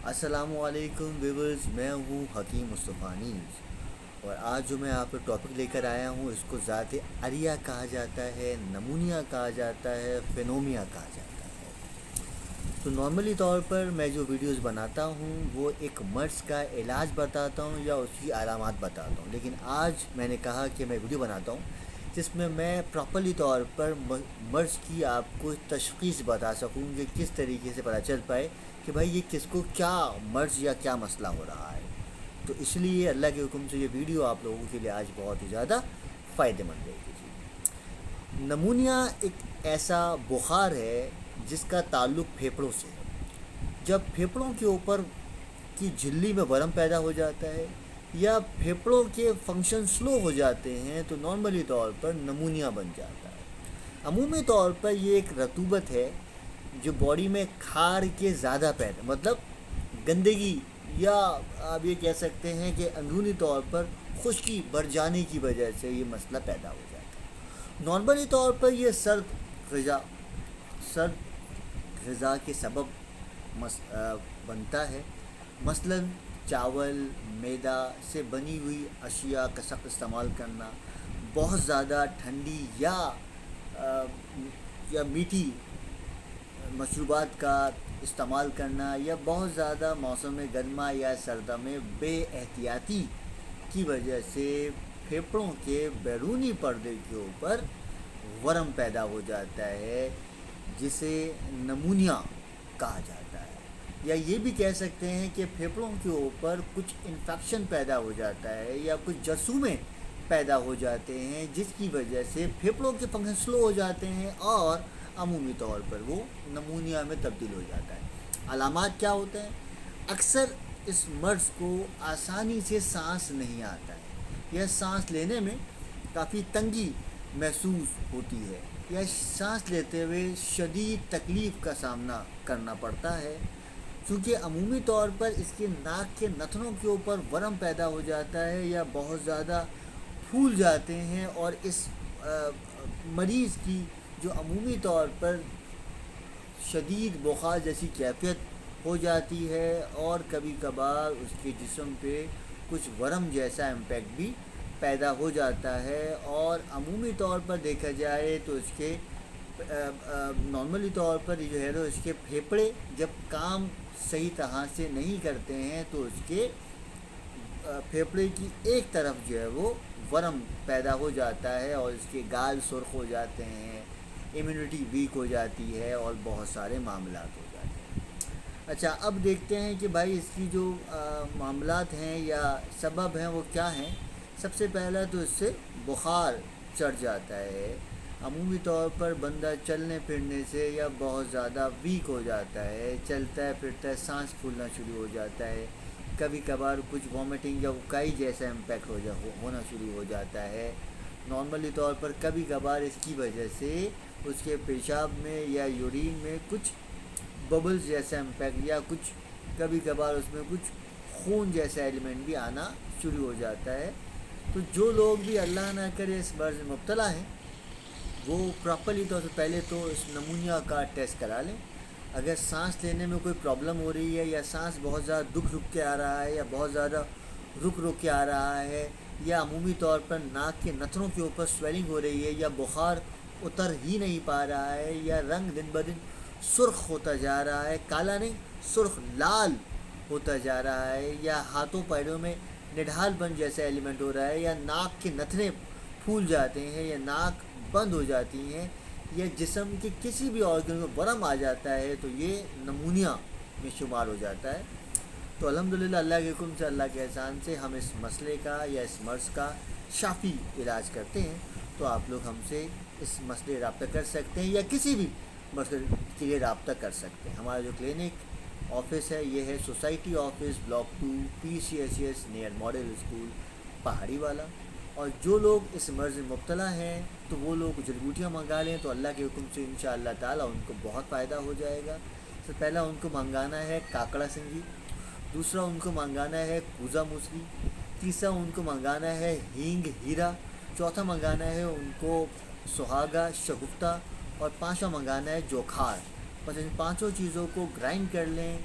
السلام علیکم ویورز، میں ہوں حکیم مصطفی اور آج جو میں آپ کو ٹاپک لے کر آیا ہوں اس کو ذات عریہ کہا جاتا ہے، نمونیا کہا جاتا ہے، فینومیا کہا جاتا ہے۔ تو نارملی طور پر میں جو ویڈیوز بناتا ہوں وہ ایک مرض کا علاج بتاتا ہوں یا اس کی علامات بتاتا ہوں، لیکن آج میں نے کہا کہ میں ویڈیو بناتا ہوں جس میں میں پراپرلی طور پر مرض کی آپ کو تشخیص بتا سکوں کہ کس طریقے سے پتہ چل پائے کہ بھائی یہ کس کو کیا مرض یا کیا مسئلہ ہو رہا ہے۔ تو اس لیے اللہ کے حکم سے یہ ویڈیو آپ لوگوں کے لیے آج بہت ہی زیادہ فائدہ مند رہے گی۔ نمونیا ایک ایسا بخار ہے جس کا تعلق پھیپھڑوں سے ہے۔ جب پھیپھڑوں کے اوپر کی جھلی میں ورم پیدا ہو جاتا ہے یا پھیپھڑوں کے فنکشن سلو ہو جاتے ہیں تو نارملی طور پر نمونیا بن جاتا ہے۔ عمومی طور پر یہ ایک رطوبت ہے جو باڈی میں کھار کے زیادہ پیدا، مطلب گندگی، یا آپ یہ کہہ سکتے ہیں کہ اندرونی طور پر خشکی بڑھ جانے کی وجہ سے یہ مسئلہ پیدا ہو جاتا ہے۔ نارملی طور پر یہ سرد غذا کے سبب بنتا ہے، مثلا چاول، میدا سے بنی ہوئی اشیاء کا سخت استعمال کرنا، بہت زیادہ ٹھنڈی یا میٹھی مشروبات کا استعمال کرنا، یا بہت زیادہ موسم گرما یا سردا میں بے احتیاطی کی وجہ سے پھیپھڑوں کے بیرونی پردے کے اوپر ورم پیدا ہو جاتا ہے جسے نمونیا کہا جاتا ہے۔ یا یہ بھی کہہ سکتے ہیں کہ پھیپھڑوں کے اوپر کچھ انفیکشن پیدا ہو جاتا ہے یا کچھ جرثومے پیدا ہو جاتے ہیں جس کی وجہ سے پھیپھڑوں کے فنکشن سلو ہو جاتے ہیں اور عمومی طور پر وہ نمونیا میں تبدیل ہو جاتا ہے۔ علامات کیا ہوتے ہیں؟ اکثر اس مرض کو آسانی سے سانس نہیں آتا ہے، یا سانس لینے میں کافی تنگی محسوس ہوتی ہے، یا سانس لیتے ہوئے شدید تکلیف کا سامنا کرنا پڑتا ہے، چونکہ عمومی طور پر اس کے ناک کے نتنوں کے اوپر ورم پیدا ہو جاتا ہے یا بہت زیادہ پھول جاتے ہیں، اور اس مریض کی جو عمومی طور پر شدید بخار جیسی کیفیت ہو جاتی ہے، اور کبھی کبھار اس کے جسم پہ کچھ ورم جیسا امپیکٹ بھی پیدا ہو جاتا ہے، اور عمومی طور پر دیکھا جائے تو اس کے نارملی طور پر جو ہے اس کے پھیپھڑے جب کام صحیح طرح سے نہیں کرتے ہیں تو اس کے پھیپھڑے کی ایک طرف جو ہے وہ ورم پیدا ہو جاتا ہے، اور اس کے گال سرخ ہو جاتے ہیں، امیونٹی ویک ہو جاتی ہے، اور بہت سارے معاملات ہو جاتے ہیں۔ اچھا، اب دیکھتے ہیں کہ بھائی اس کی جو معاملات ہیں یا سبب ہیں وہ کیا ہیں۔ سب سے پہلا تو اس سے بخار چڑھ جاتا ہے۔ عمومی طور پر بندہ چلنے پھرنے سے یا بہت زیادہ ویک ہو جاتا ہے، چلتا ہے پھرتا ہے، سانس پھولنا شروع ہو جاتا ہے، کبھی کبھار کچھ وامٹنگ یا اکائی جیسا امپیکٹ ہونا شروع ہو جاتا ہے۔ نارملی طور پر کبھی کبھار اس کی وجہ سے اس کے پیشاب میں یا یورین میں کچھ ببلز جیسا امپیکٹ، یا کچھ کبھی کبھار اس میں کچھ خون جیسا ایلیمنٹ بھی آنا شروع ہو جاتا ہے۔ تو جو لوگ بھی اللہ نہ کرے اس مرض میں مبتلا ہیں وہ پراپرلی طور سے پہلے تو اس نمونیا کا ٹیسٹ کرا لیں۔ اگر سانس لینے میں کوئی پرابلم ہو رہی ہے، یا سانس بہت زیادہ رک کے آ رہا ہے، یا بہت زیادہ رک کے آ رہا ہے، یا عمومی طور پر ناک کے نتنوں کے اوپر سویلنگ ہو رہی ہے، یا بخار اتر ہی نہیں پا رہا ہے، یا رنگ دن بدن سرخ ہوتا جا رہا ہے، کالا نہیں سرخ لال ہوتا جا رہا ہے، یا ہاتھوں پیروں میں نڈھال پن جیسا ایلیمنٹ ہو رہا ہے، یا ناک کے نتنے پھول جاتے ہیں، یا ناک بند ہو جاتی ہیں، یا جسم کے کسی بھی آرگن میں ورم آ جاتا ہے، تو یہ نمونیا میں شمار ہو جاتا ہے۔ تو الحمدللہ اللہ کے حکم سے، اللہ کے احسان سے ہم اس مسئلے کا یا اس مرض کا شافی علاج کرتے ہیں۔ تو آپ لوگ ہم سے اس مسئلے رابطہ کر سکتے ہیں، یا کسی بھی مسئلے کے لیے رابطہ کر سکتے ہیں۔ ہمارا جو کلینک آفس ہے یہ ہے society office, block 2، PCSS near model school پہاڑی والا۔ اور جو لوگ اس مرض میں مبتلا ہیں تو وہ لوگ جڑی بوٹیاں منگا لیں، تو اللہ کے حکم سے انشاءاللہ تعالیٰ ان کو بہت فائدہ ہو جائے گا۔ سب سے پہلا ان کو منگانا ہے کاکڑا سنگی، دوسرا ان کو منگانا ہے کوزا موسلی، تیسرا ان کو منگانا ہے ہینگ ہیرا، چوتھا منگانا ہے ان کو سہاگا شگفتہ، اور پانچواں منگانا ہے جوکھار۔ بس ان پانچوں چیزوں کو گرائنڈ کر لیں،